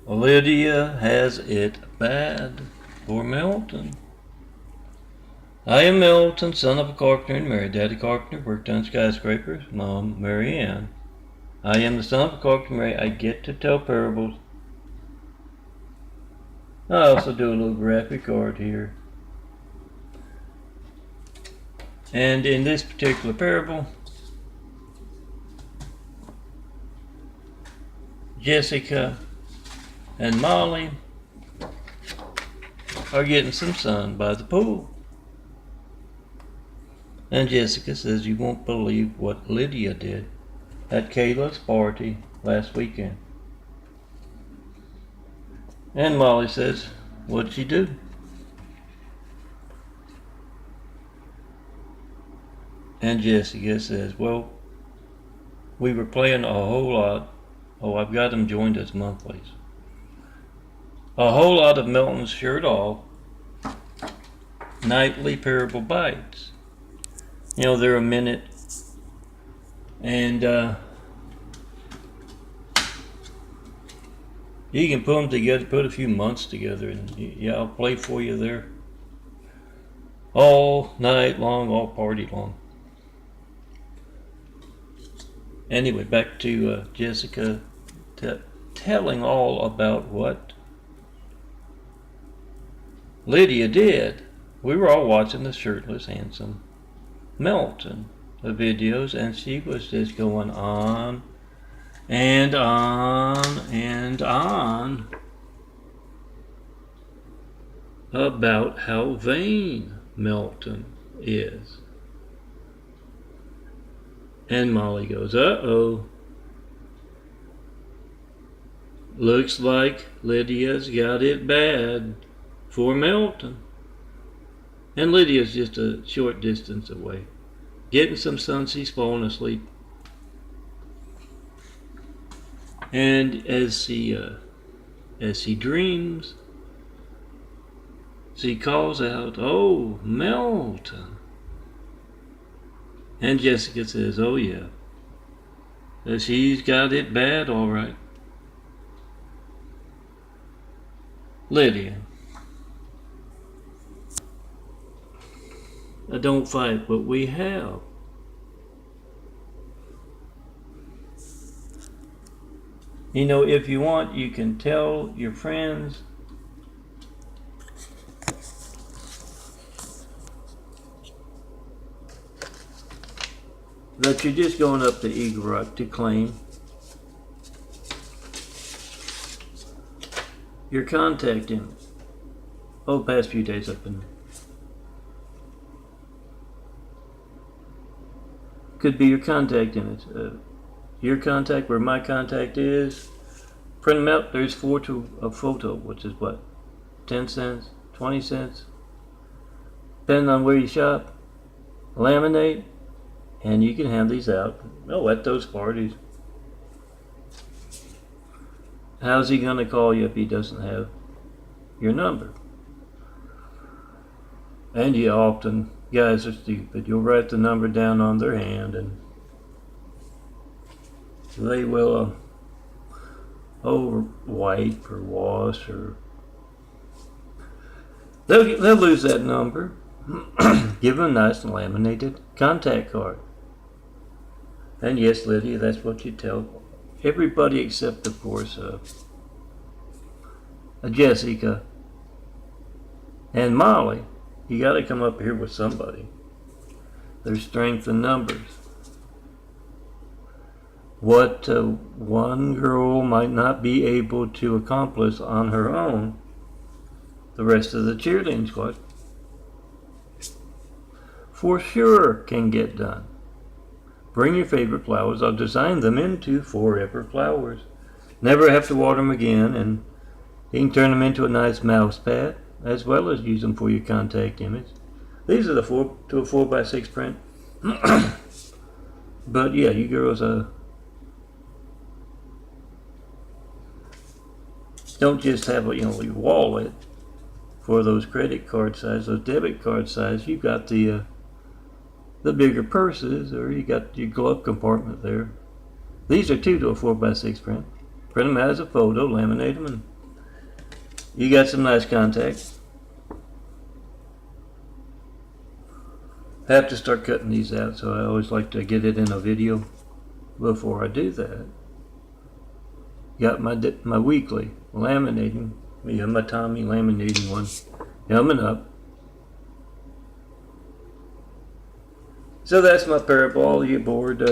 Lydia has it bad for Melton. I am Melton, son of a carpenter and married. Daddy carpenter, worked on skyscrapers. Mom, Mary Ann. I am the son of a carpenter and married. I get to tell parables. I also do a little graphic art here. And in this particular parable, Jessica and Molly are getting some sun by the pool. And Jessica says, "You won't believe what Lydia did at Kayla's party last weekend." And Molly says, "What'd she do?" And Jessica says, "Well, we were playing a whole lot." Oh, I've got them joined as monthlies. A whole lot of Melton's shirt off nightly parable bites. You know, they're a minute. And you can put them together, put a few months together, and yeah, I'll play for you there all night long, all party long. Anyway, back to Jessica telling all about what Lydia did. We were all watching the shirtless, handsome Melton videos, and she was just going on and on and on about how vain Melton is. And Molly goes, "Uh-oh. Looks like Lydia's got it bad for Melton." And Lydia's just a short distance away, getting some sun. She's falling asleep. And as she dreams, she calls out, "Oh, Melton." And Jessica says, "Oh yeah, she's got it bad, all right." Lydia, don't fight what we have. You know, if you want, you can tell your friends that you're just going up to Eagle Rock to claim your contact image. Oh, past few days I've been. Could be your contact image. Your contact, where my contact is. Print them out. There's 4 to a photo, which is what? 10 cents? 20 cents? Depending on where you shop. Laminate. And you can hand these out. Oh, at those parties. How's he going to call you if he doesn't have your number? And you often, guys are stupid. You'll write the number down on their hand and they will wipe or wash, or they'll lose that number. Give them a nice laminated contact card. And yes, Lydia, that's what you tell everybody except, of course, Jessica and Molly. You got to come up here with somebody. There's strength in numbers. What one girl might not be able to accomplish on her own, the rest of the cheerleading squad for sure can get done. Bring your favorite flowers. I'll design them into forever flowers. Never have to water them again, and you can turn them into a nice mouse pad, as well as use them for your contact image. These are the 4 to a 4x6 print. But yeah, you girls don't just have your wallet for those credit card size, those debit card size. You've got the bigger purses, or you got your glove compartment there. These are 2 to a 4x6 print. Print them out as a photo, laminate them, and You got some nice contacts. I have to start cutting these out, so I always like to get it in a video before I do that. Got my weekly laminating, my Tommy laminating one coming up. So that's my parable. All you bored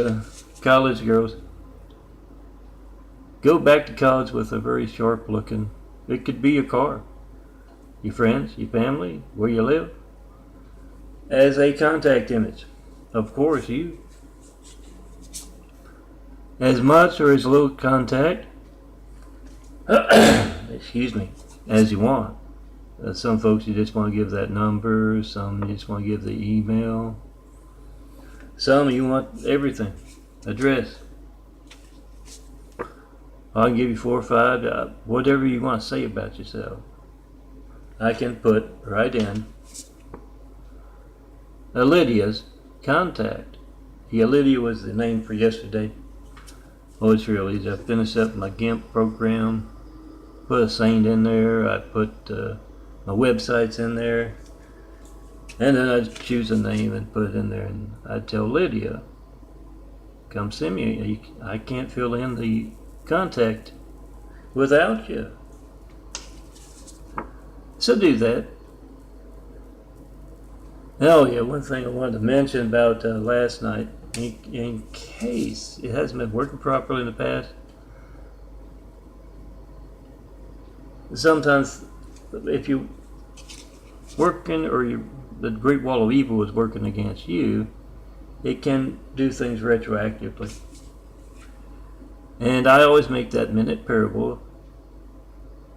college girls, go back to college with a very sharp looking, it could be your car, your friends, your family, where you live, as a contact image. Of course, you. As much or as little contact, excuse me, as you want. Some folks you just want to give that number, some you just want to give the email, some you want everything, address. I can give you 4 or 5, whatever you want to say about yourself. I can put right in Lydia's contact. Yeah, Lydia was the name for yesterday. Oh, it's real easy. I finished up my GIMP program, put a saint in there, I put my websites in there, and then I'd choose a name and put it in there, and I'd tell Lydia, come see me. I can't fill in the contact without you. So do that. Oh yeah, one thing I wanted to mention about last night, in case it hasn't been working properly in the past. Sometimes if you're working, or the Great Wall of Evil is working against you, it can do things retroactively. And I always make that minute parable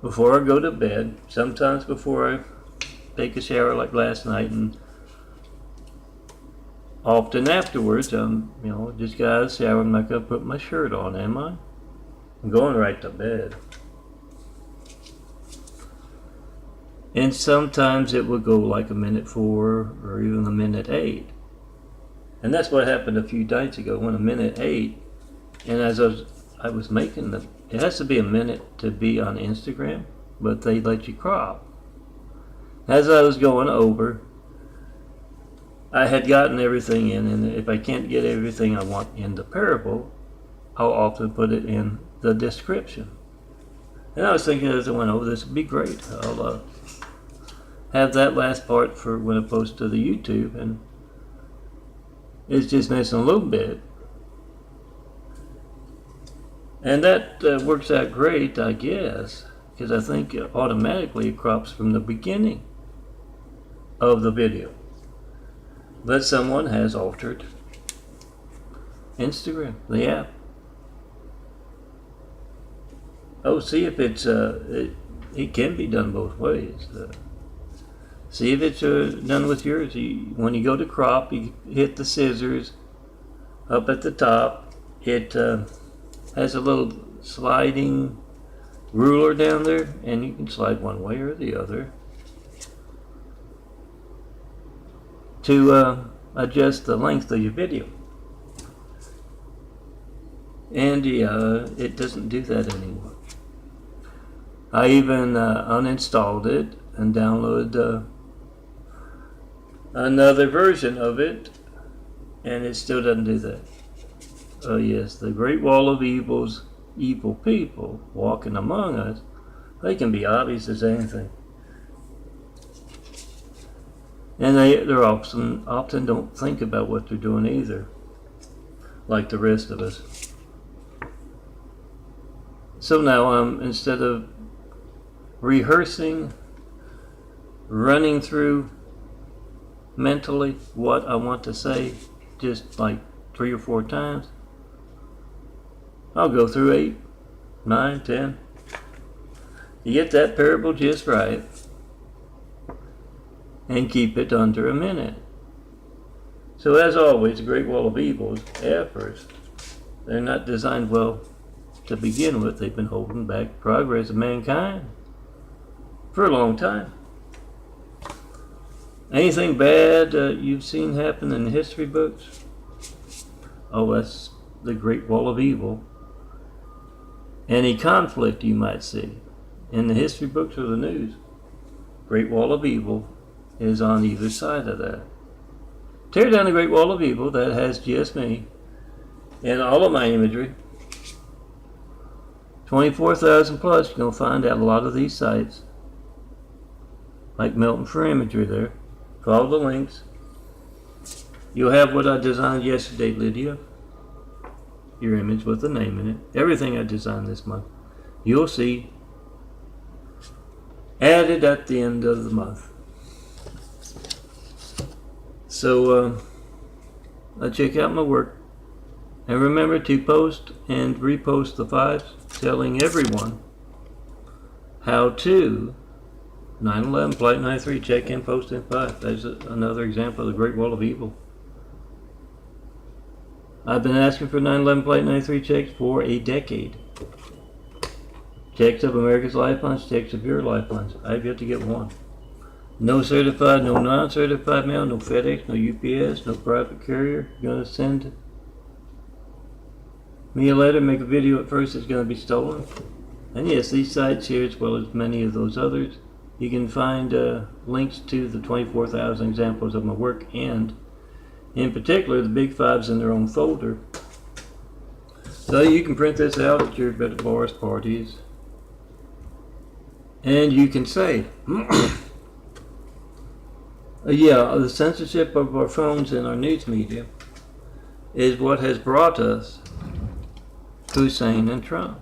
before I go to bed, sometimes before I take a shower like last night, and often afterwards. Just got out of the shower, I'm not going to put my shirt on, am I? I'm going right to bed. And sometimes it would go like a minute 4 or even a minute 8. And that's what happened a few nights ago, when a minute 8, and as I was making it has to be a minute to be on Instagram, but they let you crop. As I was going over, I had gotten everything in, and if I can't get everything I want in the parable, I'll often put it in the description. And I was thinking as I went over, this would be great. I'll have that last part for when I post to the YouTube, and it's just missing a little bit. And that works out great, I guess, because I think automatically it crops from the beginning of the video. But someone has altered Instagram, the app. Oh, see if it's, it can be done both ways. See if it's done with yours. When you go to crop, you hit the scissors up at the top. It has a little sliding ruler down there, and you can slide one way or the other to adjust the length of your video. And it doesn't do that anymore. I even uninstalled it and downloaded another version of it, and it still doesn't do that. Oh yes, the Great Wall of Evil's evil people walking among us, they can be obvious as anything. And they're often don't think about what they're doing either, like the rest of us. So now instead of rehearsing, running through mentally what I want to say, just like 3 or 4 times, I'll go through 8, 9, 10. You get that parable just right, and keep it under a minute. So as always, the Great Wall of Evil's efforts, they're not designed well to begin with. They've been holding back progress of mankind for a long time. Anything bad you've seen happen in the history books? Oh, that's the Great Wall of Evil. Any conflict you might see, in the history books or the news. Great Wall of Evil is on either side of that. Tear down the Great Wall of Evil that has just me and all of my imagery. 24,000 plus, you're going to find at a lot of these sites, like Melton for imagery there. Follow the links. You'll have what I designed yesterday, Lydia. Your image with the name in it. Everything I designed this month. You'll see added at the end of the month. So check out my work. And remember to post and repost the fives, telling everyone how to 9/11 Flight 93 check-in post in 5. That's another example of the Great Wall of Evil. I've been asking for 9/11 Flight 93 checks for a decade. Checks of America's lifelines, checks of your lifelines. I've yet to get one. No certified, no non-certified mail, no FedEx, no UPS, no private carrier. You're going to send me a letter, make a video at first, it's going to be stolen. And yes, these sites here, as well as many of those others, you can find links to the 24,000 examples of my work, and in particular the big fives in their own folder. So you can print this out at your better bars, parties, and you can say, yeah, the censorship of our phones and our news media is what has brought us Hussein and Trump.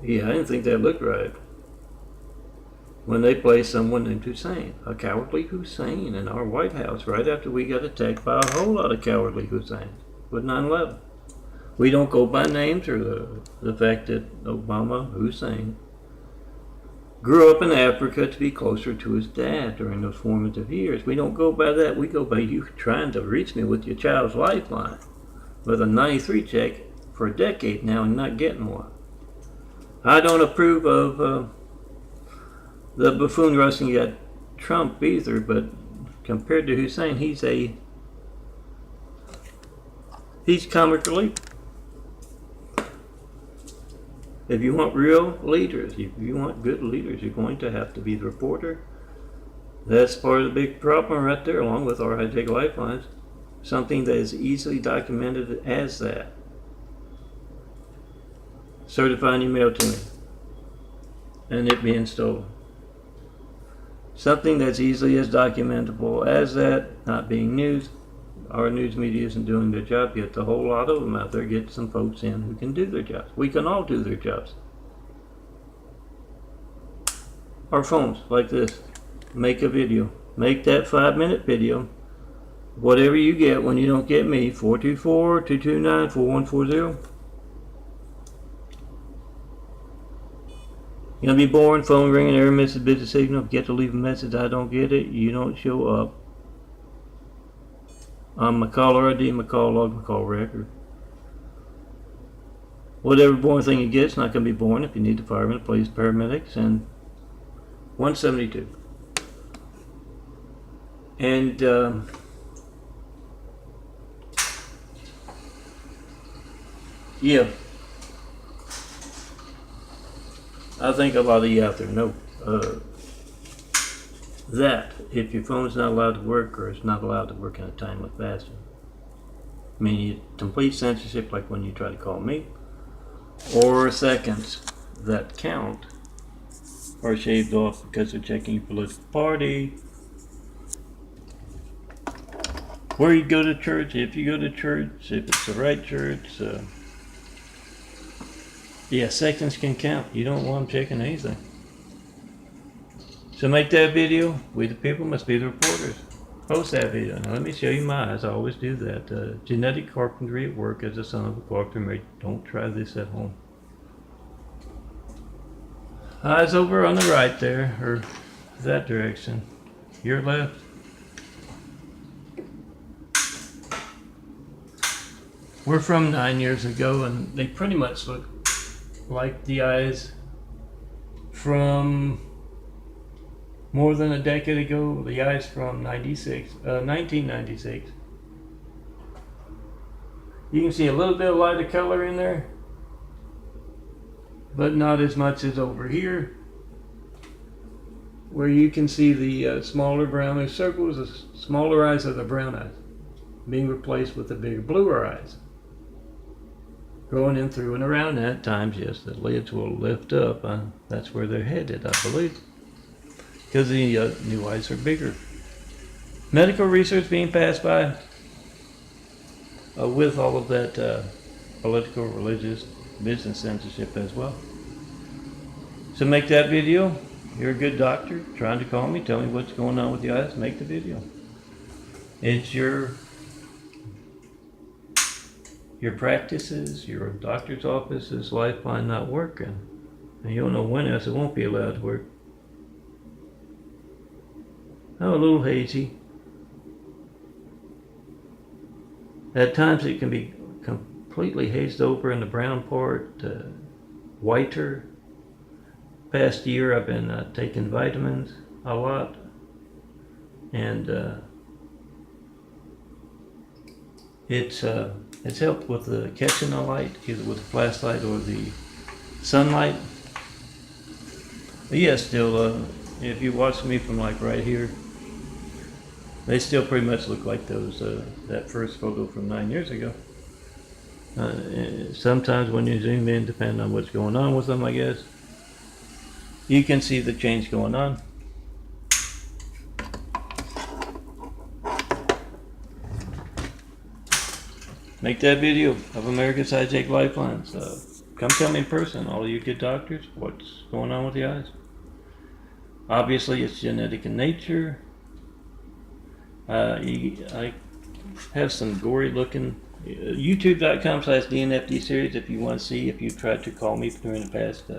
Yeah, I didn't think that looked right when they placed someone named Hussein, a cowardly Hussein, in our White House right after we got attacked by a whole lot of cowardly Husseins with 9/11. We don't go by names or the fact that Obama Hussein grew up in Africa to be closer to his dad during those formative years. We don't go by that. We go by you trying to reach me with your child's lifeline with a 93 check for a decade now and not getting one. I don't approve of the buffoon roasting at Trump either, but compared to Hussein, he's comic relief. If you want real leaders, if you want good leaders, you're going to have to be the reporter. That's part of the big problem right there, along with our high-tech lifelines. Something that is easily documented as that. Certifying email to me and it being stolen. Something that's easily as documentable as that, not being news. Our news media isn't doing their job yet. A whole lot of them out there, get some folks in who can do their jobs. We can all do their jobs. Our phones, like this. Make a video. Make that 5-minute video. Whatever you get when you don't get me, 424-229-4140. You're going to be boring, phone ringing, error message, busy signal. Get to leave a message, I don't get it, you don't show up. My caller ID, my call log, my call record. Whatever boring thing you get, it's not going to be boring if you need the firemen, police, paramedics, and 172. And yeah, I think a lot of you out there know that if your phone's not allowed to work, or it's not allowed to work in a timely fashion, meaning complete censorship, like when you try to call me, or seconds that count are shaved off because they're checking your political party, where you go to church, if you go to church, if it's the right church. Yeah, seconds can count. You don't want them checking anything. So make that video. We the people must be the reporters. Post that video. Now let me show you my eyes. I always do that. Genetic carpentry at work as a son of a carpenter. Don't try this at home. Eyes over on the right there, or that direction. Your left. We're from 9 years ago, and they pretty much look like the eyes from more than a decade ago. The eyes from 1996. You can see a little bit of lighter color in there. but not as much as over here, where you can see the smaller browner circles, the smaller eyes are the brown eyes, being replaced with the bigger bluer eyes. Going in through and around at times, yes, the lids will lift up. That's where they're headed, I believe, because the new eyes are bigger. Medical research being passed by with all of that political, religious, business censorship as well. So make that video. You're a good doctor trying to call me, tell me what's going on with the eyes, make the video. It's your practices, your doctor's office's lifeline not working. And you don't know when else it won't be allowed to work. Oh, a little hazy. At times it can be completely hazed over in the brown part, whiter. Past year I've been taking vitamins a lot, and it's helped with the catching the light, either with the flashlight or the sunlight. But yeah, still, if you watch me from like right here, they still pretty much look like those that first photo from 9 years ago. Sometimes when you zoom in, depending on what's going on with them, I guess, you can see the change going on. Make that video of America's Hijack Lifelines. Come tell me in person, all of you good doctors, what's going on with the eyes. Obviously, it's genetic in nature. I have some gory looking. YouTube.com/DNFD series if you want to see if you tried to call me during the past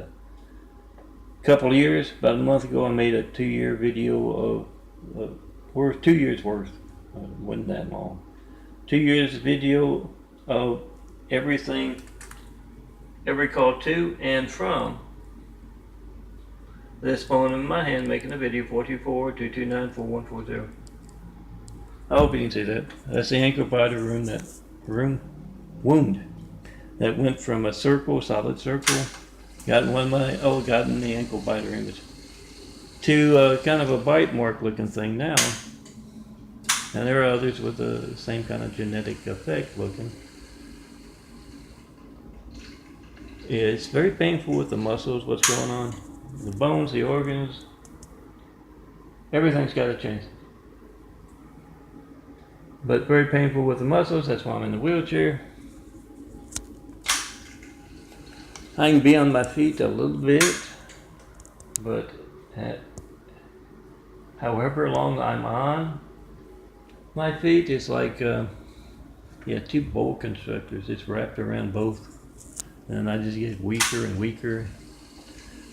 couple of years. About a month ago, I made a 2-year video of 2 years worth. Wasn't that long. 2 years video of everything, every call to and from this phone in my hand, making a video 424-229-4140. I hope you can see that. That's the ankle biter wound that went from a circle, solid circle, got in the ankle biter image, to kind of a bite mark looking thing now. And there are others with the same kind of genetic effect looking. It's very painful with the muscles, what's going on. The bones, the organs, everything's got to change. But very painful with the muscles, that's why I'm in the wheelchair. I can be on my feet a little bit, but however long I'm on my feet, it's like, 2 bowl constructors. It's wrapped around both. And I just get weaker and weaker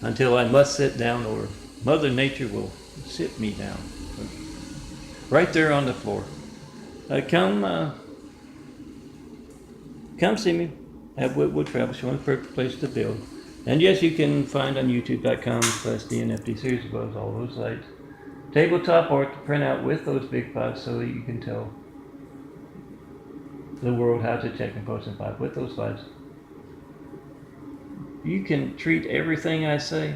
until I must sit down, or Mother Nature will sit me down. Right there on the floor. Come see me at Whitwood Travel, showing the perfect place to build. And yes, you can find on youtube.com/DNFD series above all those sites. Tabletop art to print out with those big files so that you can tell the world how to check and post in 5 with those files. You can treat everything I say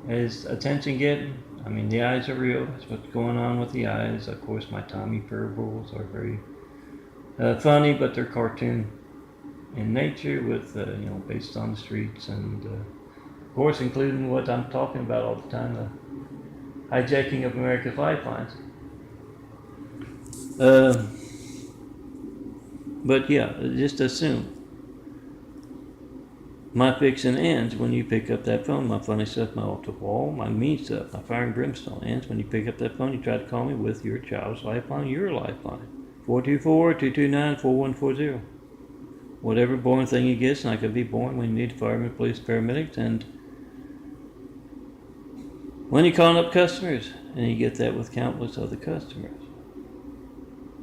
as attention getting. I mean, the eyes are real. That's what's going on with the eyes. Of course, my Tommy parables are very funny, but they're cartoon in nature, with based on the streets, and of course, including what I'm talking about all the time, the hijacking of America's lifelines. But yeah, just assume my fiction ends when you pick up that phone. My funny stuff, my altar wall, my mean stuff, my fire and brimstone ends when you pick up that phone. You try to call me with your child's lifeline, your lifeline. 424-229-4140. Whatever boring thing you get, it's not going to be boring when you need firemen, police, paramedics, and when you're calling up customers, and you get that with countless other customers.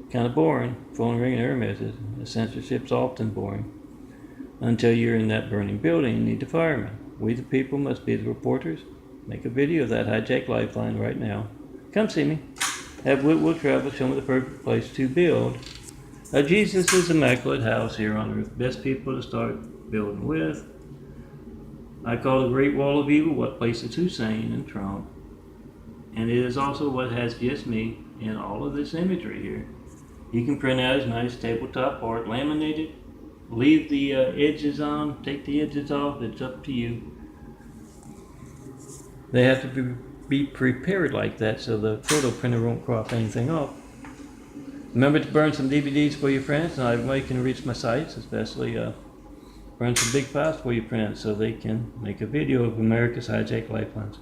Kind of boring. Phone ringing, error message. The censorship's often boring. Until you're in that burning building, you need the firemen. We the people must be the reporters. Make a video of that hijack lifeline right now. Come see me. At Whitwood Travel, show me the perfect place to build a Jesus' immaculate house here on earth. Best people to start building with. I call the Great Wall of Evil what places Hussein and Trump. And it is also what has just me in all of this imagery here. You can print out as nice tabletop art, laminate it, leave the edges on, take the edges off, it's up to you. They have to be prepared like that so the photo printer won't crop anything off. Remember to burn some DVDs for your friends, and everybody can reach my sites, especially burn some big files for your friends so they can make a video of America's hijacked lifelines.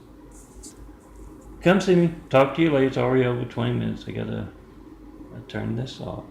Come see me. Talk to you later. It's already over 20 minutes. I gotta turn this off.